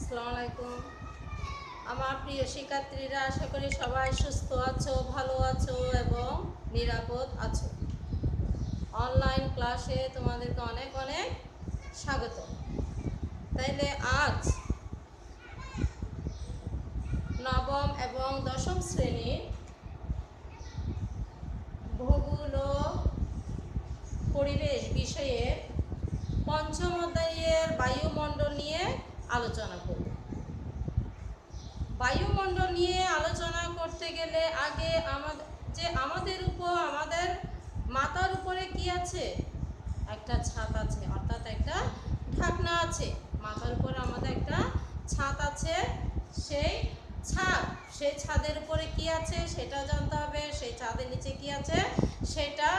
আসসালামু আলাইকুম। আমার প্রিয় শিক্ষার্থীরা, আশা করি সবাই সুস্থ আছো, ভালো আছো এবং নিরাপদ আছো। অনলাইন ক্লাসে তোমাদেরকে অনেক অনেক স্বাগত। তাইলে আজ নবম এবং দশম শ্রেণীর ভূগোল ও পরিবেশ বিষয়ে পঞ্চম অধ্যায়ের বায়ুমণ্ডল নিয়ে আলোচনা করব। বায়ুমণ্ডল নিয়ে আলোচনা করতে গেলে আগে আমাদের উপর, আমাদের মাথার উপরে কি আছে? একটা ছাদ আছে, অর্থাৎ একটা ঢাকনা আছে। মাথার উপরে আমাদের একটা ছাদ আছে। সেই ছাদের উপরে কি আছে সেটা জানতে হবে। সেই ছাদের নিচে কি আছে সেটা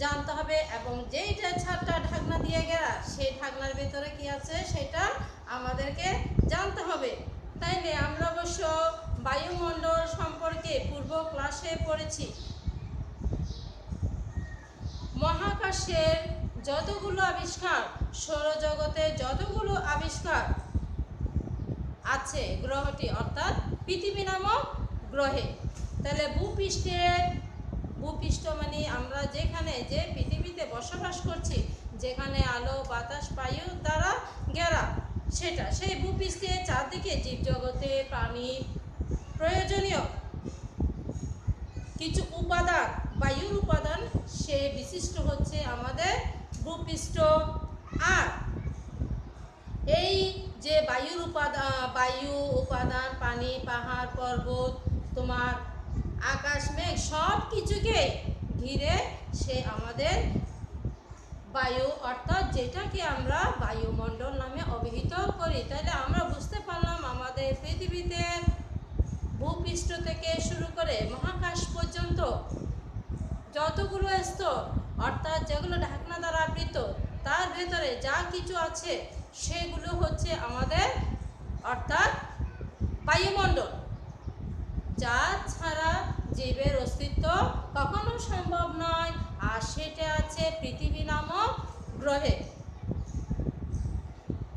জানতে হবে। এবং যেইটা ছাদটা ঢাকনা দিয়ে গেরা, সেই ঢাকনার ভিতরে কি আছে সেটা আমাদেরকে জানতে হবে। তাইলে আমরা অবশ্য বায়ুমণ্ডল সম্পর্কে পূর্ব ক্লাসে পড়েছি। মহাকাশের যতগুলো আবিষ্কার, সৌরজগতে যতগুলো আবিষ্কার আছে গ্রহটি, অর্থাৎ পৃথিবী নামক গ্রহে, তাহলে ভূপৃষ্ঠ মানে আমরা যেখানে যে পৃথিবীতে বসবাস করছি, যেখানে আলো বাতাস বায়ু দ্বারা ঘেরা, সেই ভূপৃষ্ঠের চারদিকে জীবজগতে প্রাণী প্রয়োজনীয় কিছু উপাদান, বায়ুর উপাদান, সে বিশিষ্ট হচ্ছে আমাদের ভূপৃষ্ঠ। আর এই যে বায়ু উপাদান পানি, পাহাড়, পর্বত, তোমার আকাশ, মেঘ সব কিছুকে ঘিরে সে আমাদের বায়ু, অর্থাৎ যেটাকে আমরা বায়ুমণ্ডল নামে অভিহিত করি। তাহলে আমরা বুঝতে পারলাম আমাদের পৃথিবীতে ভূপৃষ্ঠ থেকে শুরু করে মহাকাশ পর্যন্ত যতগুলো স্তর, অর্থাৎ যেগুলো ঢাকনা দ্বারা আবৃত, তার ভেতরে যা কিছু আছে সেগুলো হচ্ছে আমাদের অর্থাৎ বায়ুমণ্ডল, যা ছাড়া জীবের অস্তিত্ব কখনো সম্ভব নয়। আর সেটা আছে পৃথিবী নামক গ্রহে।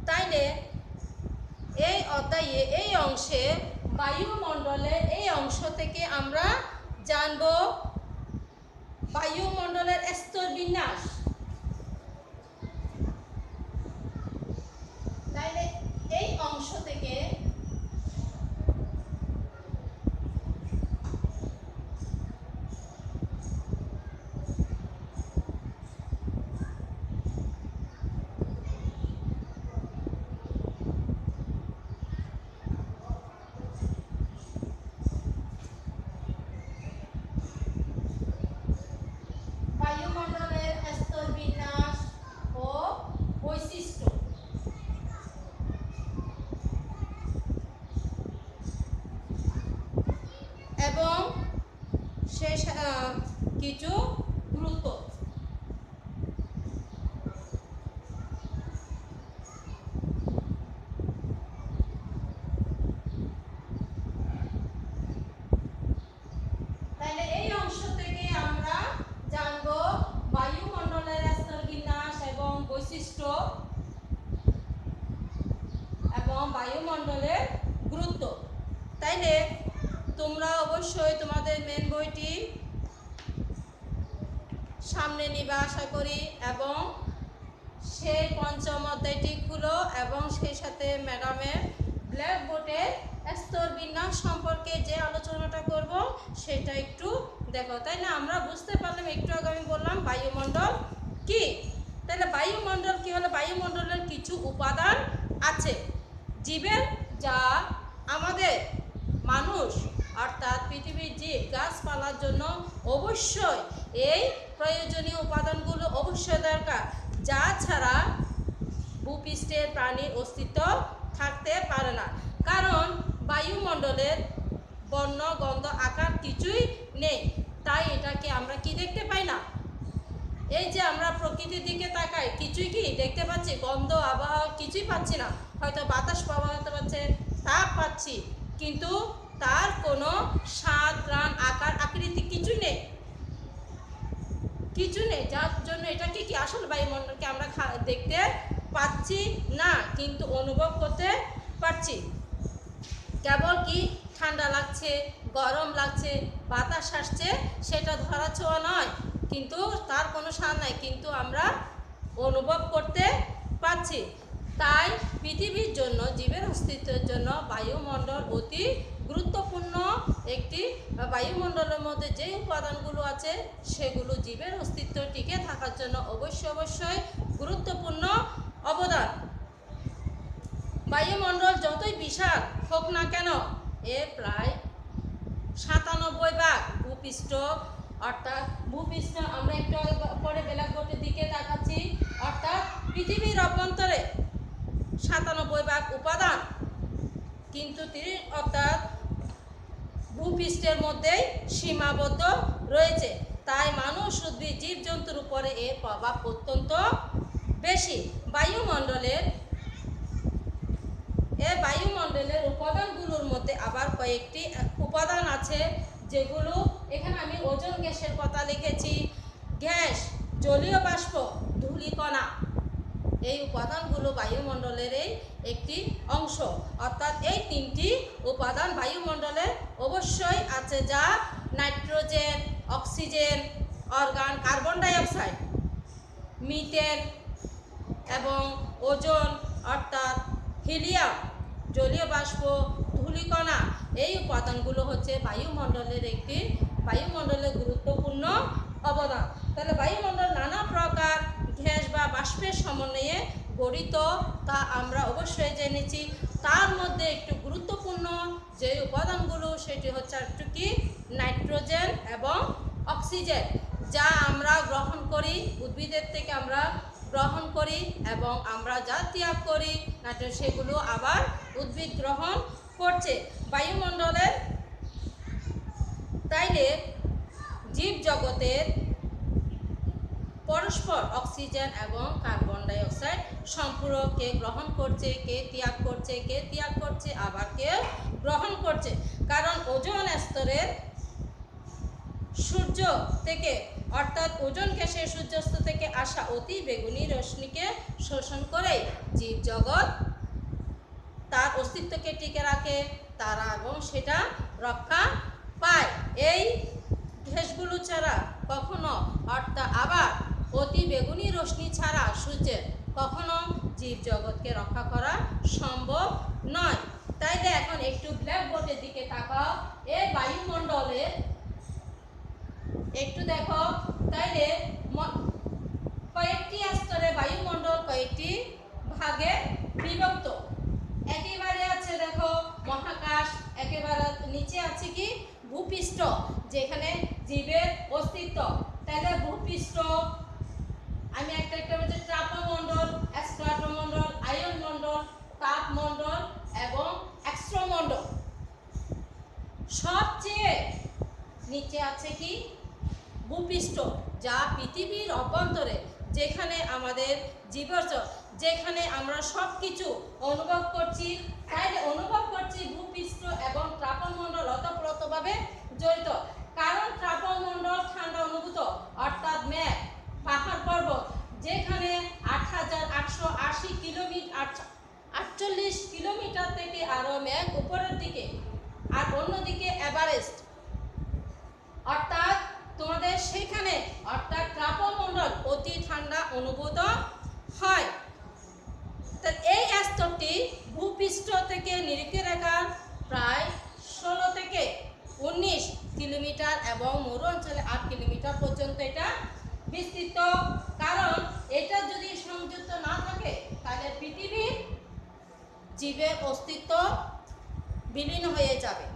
তাইলে এই অধ্যায়ে এই অংশে বায়ুমণ্ডলের এই অংশ থেকে আমরা জানব বায়ুমণ্ডলের স্তর বিন্যাস। তাইলে এই অংশ থেকে বায়ুমণ্ডলের স্তর বিন্যাস ও বৈশিষ্ট্য এবং শেষ কিছু গুরুত্ব। তাহলে এই অংশ থেকে আমরা জানব বায়ুমণ্ডলের স্তর বিন্যাস এবং বৈশিষ্ট্য এবং বায়ুমণ্ডলের গুরুত্ব। তাইলে তোমরা অবশ্যই তোমাদের মেন বইটি সামনে নিবে আশা করি, এবং সেই পঞ্চম অধ্যায়টি খুলো এবং সেই সাথে ম্যাডামের ব্ল্যাকবোর্ডে স্তর বিন্যাস সম্পর্কে যে আলোচনাটা করব সেটা একটু দেখো। তাই না, আমরা বুঝতে পারলাম একটু আগে আমি বললাম বায়ুমণ্ডল কি। তাহলে বায়ুমণ্ডল কি হলো? বায়ুমণ্ডলের কিছু উপাদান আছে জীবের, যা আমাদের মানুষ অর্থাৎ পৃথিবীর জীব গাছপালার জন্য অবশ্যই এই প্রয়োজনীয় উপাদানগুলো অবশ্যই দরকার, যা ছাড়া ভূপৃষ্ঠের প্রাণীর অস্তিত্ব থাকতে পারে না। কারণ বায়ুমণ্ডলের বর্ণ গন্ধ আকার কিছুই নেই, তাই এটাকে আমরা কি দেখতে পাই না। এই যে আমরা প্রকৃতির দিকে তাকাই, কিছুই কি দেখতে পাচ্ছি? গন্ধ আবহাওয়া কিছুই পাচ্ছি না। হয়তো বাতাস পাওয়া হতে পারছে, তাপ পাচ্ছি, কিন্তু তার কোনো স্বাদ, প্রাণ, আকার, আকৃতি কিছুই নেই, যার জন্য এটাকে কি আসল বায়ুমণ্ডলকে আমরা দেখতে পাচ্ছি না, কিন্তু অনুভব করতে পারছি। কেবল কি ঠান্ডা লাগছে, গরম লাগছে, বাতাস আসছে সেটা ধরা ছোঁয়া নয়, কিন্তু তার কোনো সার নাই, কিন্তু আমরা অনুভব করতে পারছি। তাই পৃথিবীর জন্য, জীবের অস্তিত্বের জন্য বায়ুমণ্ডল অতি গুরুত্বপূর্ণ একটি। বায়ুমণ্ডলের মধ্যে যে উপাদানগুলো আছে সেগুলো জীবের অস্তিত্ব টিকে থাকার জন্য অবশ্যই গুরুত্বপূর্ণ অবদান। বায়ুমণ্ডল যতই বিশাল হোক না কেন, এর প্রায় 97 ভাগ ভূপৃষ্ঠ, অর্থাৎ ভূপৃষ্ঠ আমরা একটু পরে ব্ল্যাকবোর্ডের দিকে তাকাচ্ছি, অর্থাৎ পৃথিবীর অভ্যন্তরে 97 ভাগ উপাদান, কিন্তু অর্থাৎ ভূপৃষ্ঠের মধ্যেই সীমাবদ্ধ রয়েছে। তাই মানুষ, উদ্ভিদ, জীবজন্তুর উপরে এর প্রভাব অত্যন্ত বেশি। বায়ুমণ্ডলের উপাদানগুলোর মধ্যে আবার কয়েকটি উপাদান আছে, যেগুলো এখানে আমি ওজোন গ্যাসের কথা লিখেছি। গ্যাস, জলীয় বাষ্প, ধূলিকণা, এই উপাদানগুলো বায়ুমণ্ডলের একটি অংশ। অর্থাৎ এই 3টি উপাদান বায়ুমণ্ডলে অবশ্যই আছে, যা nitrogen, oxygen, organ, carbon die oxide, methane এবং ওজোন অর্থাৎ হিলিয়াম, জলীয় বাষ্প, ধূলিকণা, এই উপাদানগুলো হচ্ছে বায়ুমণ্ডলের গুরুত্বপূর্ণ অবদান। তাহলে বায়ুমণ্ডল নানা প্রকার গ্যাস বা বাষ্পের সমন্বয়ে গঠিত, তা আমরা অবশ্যই জেনেছি। তার মধ্যে একটু গুরুত্বপূর্ণ যে উপাদানগুলো সেটি হচ্ছে একটু কি নাইট্রোজেন এবং অক্সিজেন, যা আমরা গ্রহণ করি, উদ্ভিদের থেকে আমরা গ্রহণ করি এবং আমরা যা ত্যাগ করি সেগুলো আবার উদ্ভিদ গ্রহণ করছে। বায়ুমণ্ডলের তাইলে জীব জগতের পরস্পর অক্সিজেন এবং কার্বন ডাই অক্সাইড সম্পূরক, কে গ্রহণ করছে, কে ত্যাগ করছে, আবার কে গ্রহণ করছে। কারণ ওজোন স্তরের সূর্য থেকে, অর্থাৎ ওজোন গ্যাসের সূর্যাস্ত থেকে আসা অতি বেগুনি রশ্মিকে শোষণ করে জীবজগৎ তার অস্তিত্বকে টিকে রাখে, তারা এবং সেটা রক্ষা পায়। এই গ্যাসগুলো ছাড়া কখনো, অর্থাৎ আবার অতি বেগুনি রশ্মি ছাড়া সূর্যের কখনো জীবজগৎকে রক্ষা করা সম্ভব নয়। তাইলে এখন একটু ব্ল্যাকবোর্ডের দিকে তাকাও। এই বায়ুমণ্ডলে একটু দেখো, তাইলে কয়েকটি স্তরে বায়ুমণ্ডল কয়েকটি ভাগে বিভক্ত। একেবারে আছে দেখো মহাকাশ, একেবারে নিচে আছে কি ভূপৃষ্ঠ, যেখানে জীবের অস্তিত্ব। তাহলে ভূপৃষ্ঠ আমি একটা বলছি ট্রাপোমণ্ডল, স্ট্রাটোমণ্ডল, আয়নমণ্ডল, তাপমণ্ডল এবং এক্সট্রামণ্ডল। সবচেয়ে নিচে আছে কি ভূপৃষ্ঠ, যা পৃথিবীর অভ্যন্তরে, যেখানে আমাদের যেখানে আমরা সব কিছু অনুভব করছি, তাইলে অনুভব করছি ভূপৃষ্ঠ এবং ট্রাপোমণ্ডল ওতপ্রোতভাবে জড়িত। কারণ ট্রাপোমণ্ডল ঠান্ডা অনুভূত, অর্থাৎ মেঘ, পাহাড় পর্বত, যেখানে ৮,৮৮০ কিলোমিটার, ৪৮ কিলোমিটার থেকে আরো মেঘ উপরের দিকে, আর অন্যদিকে এভারেস্ট, অর্থাৎ তোমাদের সেখানে, অর্থাৎ ট্রাপোমণ্ডল অতি ঠান্ডা অনুভূত হয়। এই স্তরটি ভূপৃষ্ঠ থেকে নিরীক্ষে রেখার প্রায় ১৬ থেকে ১৯ কিলোমিটার এবং মরু অঞ্চলে ৮ কিলোমিটার পর্যন্ত এটা বিস্তৃত। কারণ এটা যদি সংযুক্ত না থাকে তাহলে পৃথিবীর জীবের অস্তিত্ব বিলীন হয়ে যাবে,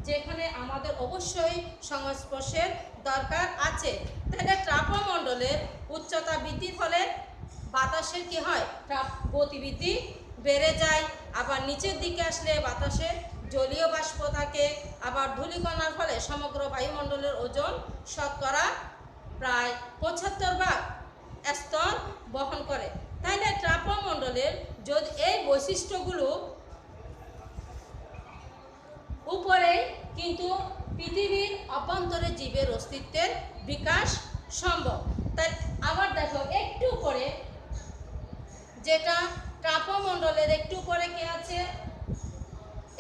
যেখানে আমাদের অবশ্যই সংস্পর্শের দরকার আছে। তাহলে ট্রাপোমণ্ডলের উচ্চতা বৃদ্ধির ফলে বাতাসের কি হয়, গতিবৃদ্ধি বেড়ে যায়। আবার নিচের দিকে আসলে বাতাসে জলীয় বাষ্প থাকে। আবার ধূলিকণার ফলে সমগ্র বায়ুমণ্ডলের ওজন শতকরা প্রায় ৭৫ ভাগ স্তর বহন করে। তাহলে ট্রাপোমণ্ডলের যদি এই বৈশিষ্ট্যগুলো উপরে, কিন্তু পৃথিবীর অভ্যন্তরে জীবের অস্তিত্বের বিকাশ সম্ভব। তাই আবার দেখো একটু উপরে, যেটা ট্রাপোমণ্ডলের একটু উপরে কি আছে,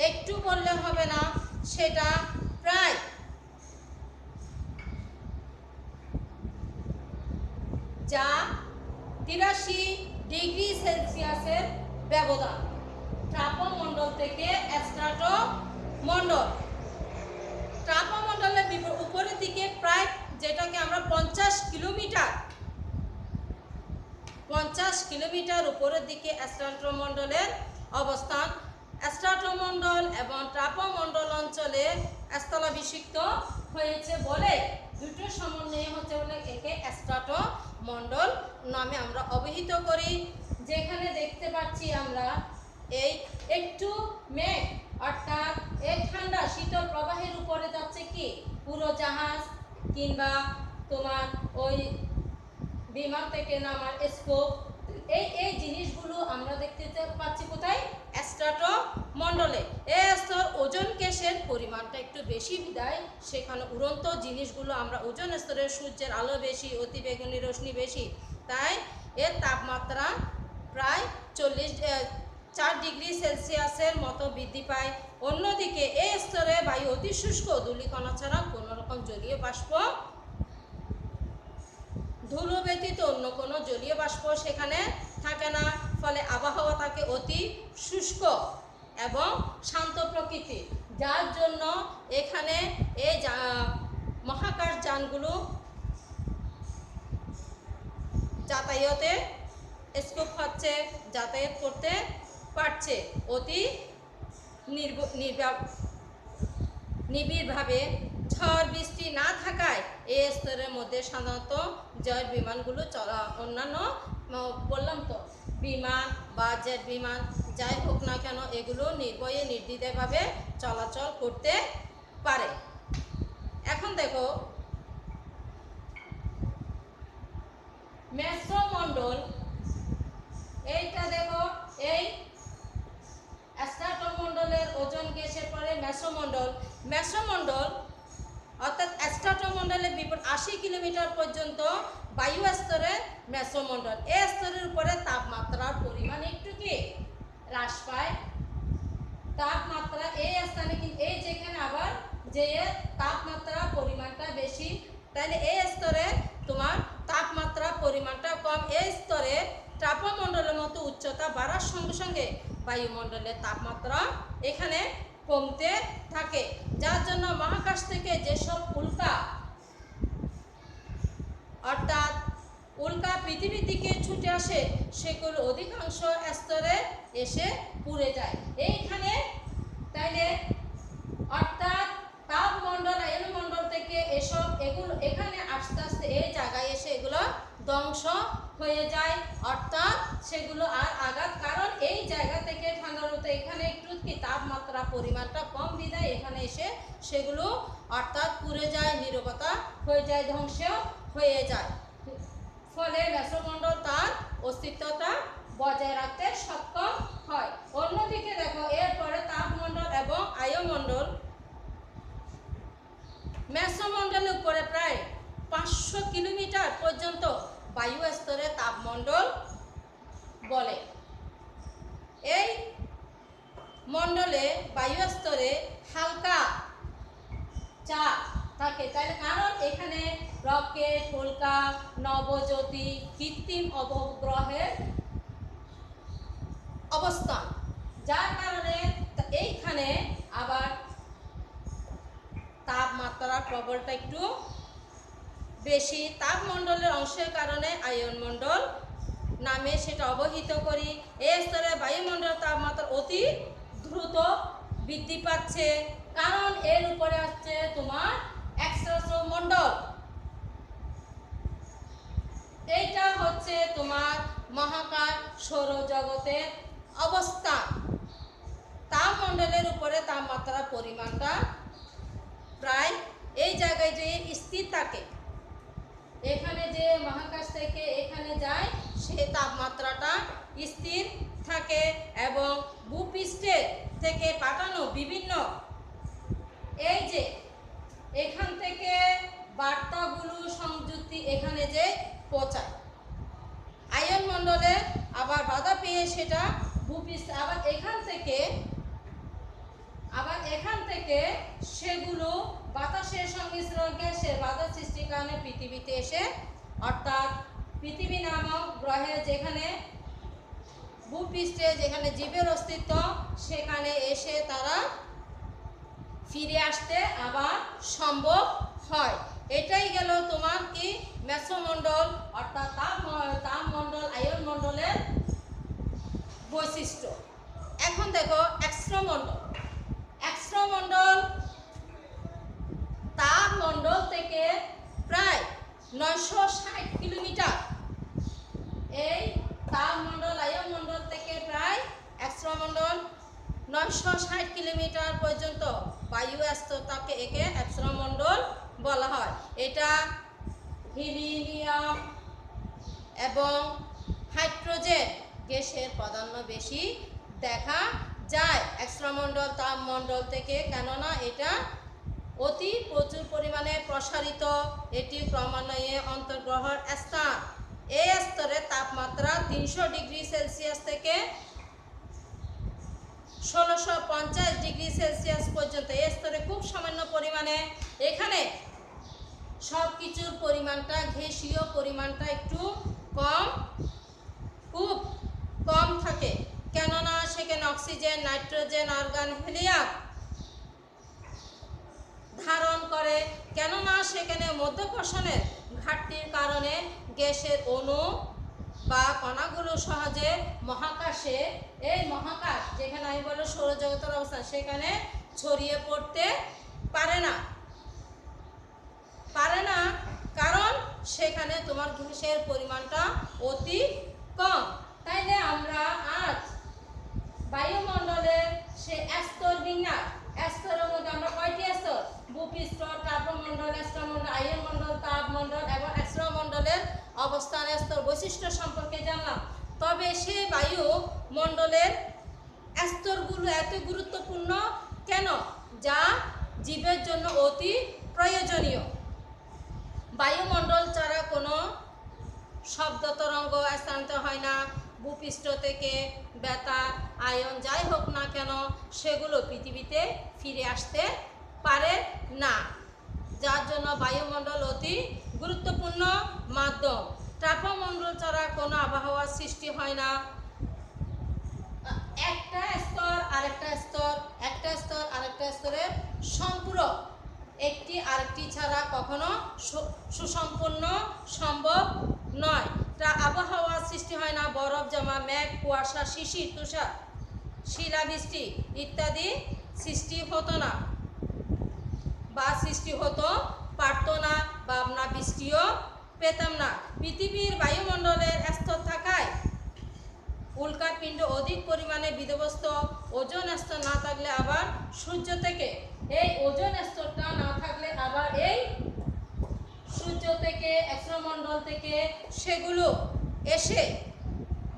একটু বললে হবে না, সেটা প্রায় যা 83 ডিগ্রি সেলসিয়াসের ব্যবধান তাপমণ্ডল থেকে স্ট্রাটোমণ্ডল। তাপমণ্ডলের উপরের দিকে প্রায় যেটাকে আমরা 50 কিলোমিটার উপরের দিকে স্ট্রাটোমণ্ডলের অবস্থান। স্ট্রাটোমণ্ডল এবং তাপমণ্ডল অঞ্চলে স্থলাভিষিক্ত হয়েছে বলে দুটো সমন্বয় হচ্ছে বলে একে স্ট্রাটোমণ্ডল নামে আমরা অভিহিত করি। যেখানে দেখতে পাচ্ছি আমরা এই একটু মেঘ অর্থাৎ এই ঠান্ডা শীতল প্রবাহের উপরে যাচ্ছে কি পুরো জাহাজ কিংবা তোমার ওই বিমান থেকে নামার স্কোপ, এই জিনিসগুলো আমরা দেখতে পাচ্ছি কোথায়? স্ট্রাটোমণ্ডলে। এই স্তর ওজন গ্যাসের পরিমাণটা একটু বেশি বিদায় সেখানে উড়ন্ত জিনিসগুলো আমরা ওজন স্তরের সূর্যের আলো বেশি, অতিবেগুনি রশ্মি বেশি, তাই এর তাপমাত্রা প্রায় 4 ডিগ্রি সেলসিয়াসের মতো বৃদ্ধি পায়। অন্যদিকে এই স্তরে বায়ু অতি শুষ্ক, ধূলিকণা ছাড়া কোনো রকম জলীয় বাষ্প, ধুলো ব্যতীত অন্য কোনো জলীয় বাষ্প সেখানে থাকে না, ফলে আবহাওয়া থাকে অতি শুষ্ক এবং শান্ত প্রকৃতির, যার জন্য এখানে এই মহাকাশ যানগুলো যাতায়াতে স্কোপ হচ্ছে, যাতায়াত করতে পারছে অতি নিবিড়ভাবে। ঝড় বৃষ্টি না থাকায় এই স্তরের মধ্যে সাধারণত জেট বিমানগুলো অন্যান্য বললাম তো বিমান বা জেট বিমান যাই হোক না কেন এগুলো নির্ভয়ে নির্দ্বিধাভাবে চলাচল করতে পারে। এখন দেখো মেসোমণ্ডল, এইটা দেখো এই স্ট্রাটোমণ্ডলের ওজন গ্যাসের পরে মেসোমণ্ডল অর্থাৎ স্ট্রাটোমণ্ডলের বিপরীত 80 কিলোমিটার পর্যন্ত বায়ু স্তরে মেসোমণ্ডল। এই স্তরের উপরে তাপমাত্রার পরিমাণ একটু কি হ্রাস পায়। তাপমাত্রা এই স্থানে কিন্তু এই যেখানে আবার যে তাপমাত্রা পরিমাণটা বেশি, তাহলে এই স্তরে তোমার তাপমাত্রা পরিমাণটা কম। এই স্তরে তাপমণ্ডলের মতো উচ্চতা বাড়ার সঙ্গে সঙ্গে বায়ুমণ্ডলের তাপমাত্রা এখানে কমতে থাকে, যার জন্য মহাকাশ থেকে যেসব উল্কা অর্থাৎ উল্কা পৃথিবীর দিকে ছুটে আসে সেগুলো অধিকাংশ স্তরে এসে পুড়ে যায় এইখানে। তাইলে অর্থাৎ তাপমণ্ডল আয়নমণ্ডল থেকে এগুলো এখানে আস্তে আস্তে এই জায়গায় এসে এগুলো ধ্বংস হয়ে যায়, অর্থাৎ সেগুলো আর আঘাত, কারণ এই জায়গা থেকে ঠান্ডা হতে এখানে একটু কি তাপমাত্রা পরিমাণটা কম বিদায় এখানে এসে সেগুলো অর্থাৎ পুড়ে যায়, নীরবতা হয়ে যায়, ধ্বংস হয়ে যায়, ফলে মেসোমণ্ডল তার অস্তিত্বটা বজায় রাখতে সক্ষম হয়। অন্যদিকে দেখো এরপরে তাপমণ্ডল এবং বায়ুমণ্ডল। মেসোমণ্ডলের উপরে প্রায় 500 কিলোমিটার পর্যন্ত বায়ু স্তরে তাপমণ্ডল বলে। এই মণ্ডলে বায়ু স্তরে হালকা চাপ থাকে, তাই কারণ এখানে রকেট, উল্কা, নবজ্যোতি, কৃত্রিম উপগ্রহের অবস্থান, যার কারণে এইখানে আবার তাপমাত্রার প্রবলটা একটু বেশি। তাপমণ্ডলের অংশের কারণে আয়নমণ্ডল নামে সেটা অবহিত করি। এই স্তরে বায়ুমণ্ডল তাপমাত্রা অতি দ্রুত বৃদ্ধি পাচ্ছে, কারণ এর উপরে আসছে তোমার স্ট্রাটোমণ্ডল। এইটা হচ্ছে তোমার মহাকাশ সৌরজগতের অবস্থান। তাপমণ্ডলের উপরে তাপমাত্রার পরিমাণটা প্রায় এই জায়গায় যে স্থির থাকে, এখানে যে মহাকাশ থেকে এখানে যায় সে তাপমাত্রাটা স্থির থাকে এবং ভূপৃষ্ঠে থেকে পাঠানো বিভিন্ন এই যে এখান থেকে বার্তাগুলো সংযুক্তি এখানে যে পৌঁছায়, আয়নমণ্ডলে আবার বাধা পেয়ে সেটা ভূপৃষ্ঠে আবার এখান থেকে থেকে সেগুলো বাতাসের সংমিশ্রণ গ্যাসের বাধা সৃষ্টির কারণে পৃথিবীতে এসে, অর্থাৎ পৃথিবী নামক গ্রহে যেখানে ভূপৃষ্ঠে যেখানে জীবের অস্তিত্ব, সেখানে এসে তারা ফিরে আসতে আবার সম্ভব হয়। এটাই গেল তোমার কি মেসোমণ্ডল অর্থাৎ তাপমণ্ডল আয়ন মণ্ডলের বৈশিষ্ট্য। এখন দেখো এক্সট্রামণ্ডল। এক্সট্রামণ্ডল তাপমণ্ডল থেকে প্রায় 960 কিলোমিটার, এই তাপমণ্ডল আয়ন মণ্ডল থেকে প্রায় এক্সট্রামণ্ডল 960 কিলোমিটার পর্যন্ত বায়ু স্তর, তাকে একে এক্সট্রামণ্ডল বলা হয়। এটা হিলিয়াম এবং হাইড্রোজেন গ্যাসের প্রাধান্য বেশি দেখা যায় এক্সট্রামণ্ডল তাপমণ্ডল থেকে, কেননা এটা অতি প্রচুর পরিমাণে প্রসারিত। এটি ক্রমান্বয়ে অন্তর্গ্রহের স্থান। এই স্তরের তাপমাত্রা 300 ডিগ্রি সেলসিয়াস থেকে 1650 ডিগ্রি সেলসিয়াস পর্যন্ত। এই স্তরে খুব সামান্য পরিমাণে, এখানে সব কিছুর পরিমাণটা, গ্যাসীয় পরিমাণটা একটু কম, খুব কম থাকে, কেননা সেখানে অক্সিজেন, নাইট্রোজেন, আর্গন, হিলিয়াম ধারণ করে, কেননা সেখানে মধ্যাকর্ষণের ঘাটতির কারণে গ্যাসের অণু বা কণাগুলো সহজে মহাকাশে, এই মহাকাশ যেখানে আমি বলবো সৌরজগতের অবস্থান, সেখানে ছড়িয়ে পড়তে পারে না, কারণ সেখানে তোমার গ্যাসের পরিমাণটা অতি কম। তাইলে আমরা আজ বায়ুমণ্ডলের সে স্তর বিন্যাস, স্তরের মধ্যে আমরা কয়টি স্তর, ভূপৃষ্ঠ, তাপমণ্ডল, এক্সট্রামণ্ডল, আয়ন মণ্ডল, তাপমণ্ডল এবং এক্সট্রামণ্ডলের অবস্থান স্তর বৈশিষ্ট্য সম্পর্কে জানলাম। তবে সেই বায়ুমণ্ডলের স্তরগুলো এত গুরুত্বপূর্ণ কেন, যা জীবের জন্য অতি প্রয়োজনীয়। বায়ুমণ্ডল ছাড়া কোনো শব্দ তরঙ্গ স্থানান্তর হয় না। ভূপৃষ্ঠ থেকে বেতার, আয়ন যাই হোক না কেন, সেগুলো পৃথিবীতে ফিরে আসতে পারে না, যার জন্য বায়ুমণ্ডল অতি গুরুত্বপূর্ণ মাধ্যম। তাপমণ্ডল ছাড়া কোনো আবহাওয়ার সৃষ্টি হয় না। একটা স্তর আরেকটা স্তর, একটা স্তর আরেকটা স্তরের সম্পূরক, একটি আরেকটি ছাড়া কখনো সুসম্পন্ন সম্ভব নয়। তা আবহাওয়ার সৃষ্টি হয় না, বরফ জমা, মেঘ, কুয়াশা, শিশির, তুষার, শিলাবৃষ্টি ইত্যাদি সৃষ্টি হতো না, বা সৃষ্টি হতে পারতো না, বা আমরা বৃষ্টিও পেতাম না। পৃথিবীর বায়ুমণ্ডলের স্তর থাকায় উল্কাপিণ্ড অধিক পরিমাণে বিধ্বস্ত। ওজোন স্তর না থাকলে আবার সূর্য থেকে, এই ওজোন স্তরটা না থাকলে আবার এই সূর্য থেকে, এক্সট্রামণ্ডল থেকে সেগুলো এসে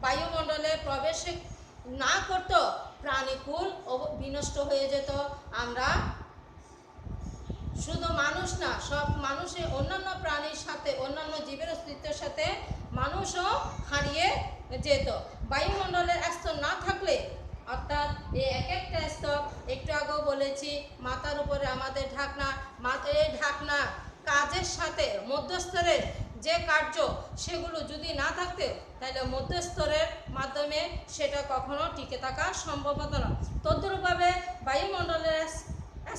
বায়ুমণ্ডলে প্রবেশ না করত, প্রাণীকুল বিনষ্ট হয়ে যেত। আমরা শুধু মানুষ না, সব মানুষের অন্যান্য প্রাণীর সাথে, অন্যান্য জীবের অস্তিত্বের সাথে মানুষও হারিয়ে যেত। বায়ুমণ্ডলের স্তর না থাকলে, অর্থাৎ এই এক একটা স্তর, একটু আগেও বলেছি মাথার উপরে আমাদের ঢাকনা, এই ঢাকনা কাজের সাথে মধ্যস্তরের যে কার্য, সেগুলো যদি না থাকতে, তাহলে মধ্যস্তরের মাধ্যমে সেটা কখনো টিকে থাকা সম্ভব হতো না। তদ্রূপভাবে বায়ুমণ্ডলের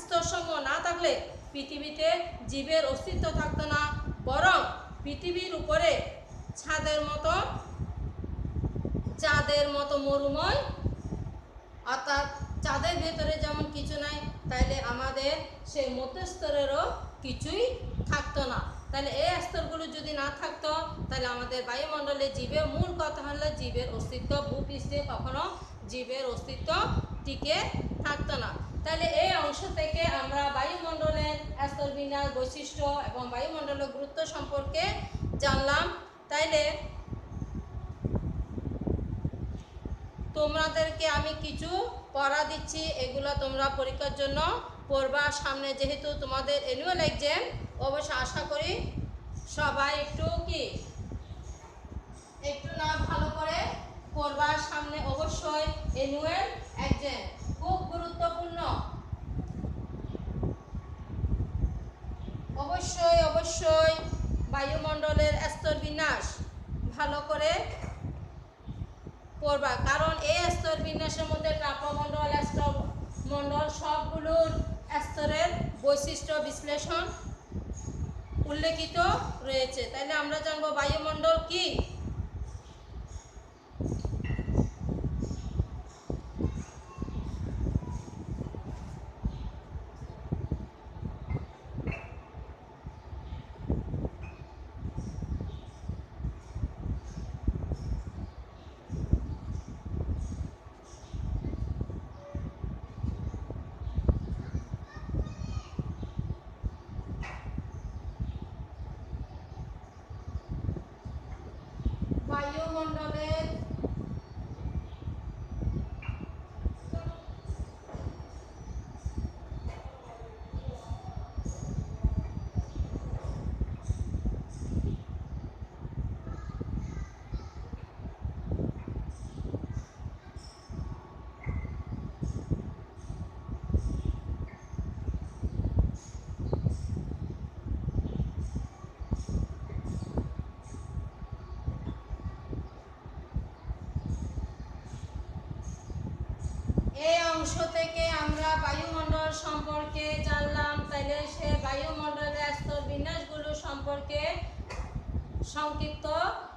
স্তরসমূহ না থাকলে পৃথিবীতে জীবের অস্তিত্ব থাকতো না, বরং পৃথিবীর উপরে চাঁদের মতো মরুময়, অর্থাৎ চাঁদের ভেতরে যেমন কিছু নাই, তাইলে আমাদের সেই মধ্যস্তরেরও কিছুই থাকতো না। তাহলে এই স্তরগুলো যদি না থাকতো, তাহলে আমাদের বায়ুমণ্ডলে জীবের, মূল কথা হলো জীবের অস্তিত্ব, ভূপৃষ্ঠে কখনো জীবের অস্তিত্ব টিকে থাকতো না। তাহলে এই অংশ থেকে আমরা বায়ুমণ্ডলের স্তর বিন্যাস, বৈশিষ্ট্য এবং বায়ুমণ্ডলের গুরুত্ব সম্পর্কে জানলাম। তাইলে তোমাদেরকে আমি কিছু পড়া দিচ্ছি, এগুলো তোমরা পরীক্ষার জন্য পড়বা। সামনে যেহেতু তোমাদের অ্যানুয়াল এক্সাম, অবশ্য আশা করি সবাই একটু না ভালো করে পড়বা। সামনে অবশ্যই অ্যানুয়াল এক্সাম খুব গুরুত্বপূর্ণ। অবশ্যই বায়ুমণ্ডলের স্তর বিন্যাস ভালো করে পড়বা, কারণ এই স্তর বিন্যাসের মধ্যে তাপমণ্ডল, স্তরমণ্ডল সবগুলোর স্তরের বৈশিষ্ট্য বিশ্লেষণ উল্লেখিত রয়েছে। তাহলে আমরা জানবো বায়ুমণ্ডল কি। বায়ুমণ্ডলের এই অংশ থেকে আমরা বায়ুমণ্ডল সম্পর্কে জানলাম। তাইলে সে বায়ুমণ্ডলের স্তর বিন্যাসগুলো সম্পর্কে সংক্ষিপ্ত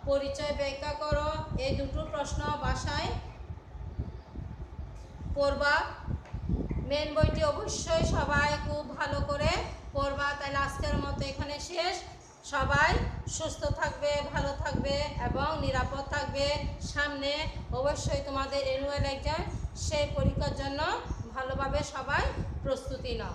পরিচয় ব্যাখ্যা করো। এই দুটো প্রশ্ন বাসায় পড়বা। মেন বইটি অবশ্যই সবাই খুব ভালো করে পড়বা। তাহলে আজকের মতো এখানে শেষ। সবাই সুস্থ থাকবে, ভালো থাকবে এবং নিরাপদ থাকবে। সামনে অবশ্যই তোমাদের অ্যানুয়াল এক্সাম, সেই পরীক্ষার জন্য ভালোভাবে সবাই প্রস্তুতি নাও।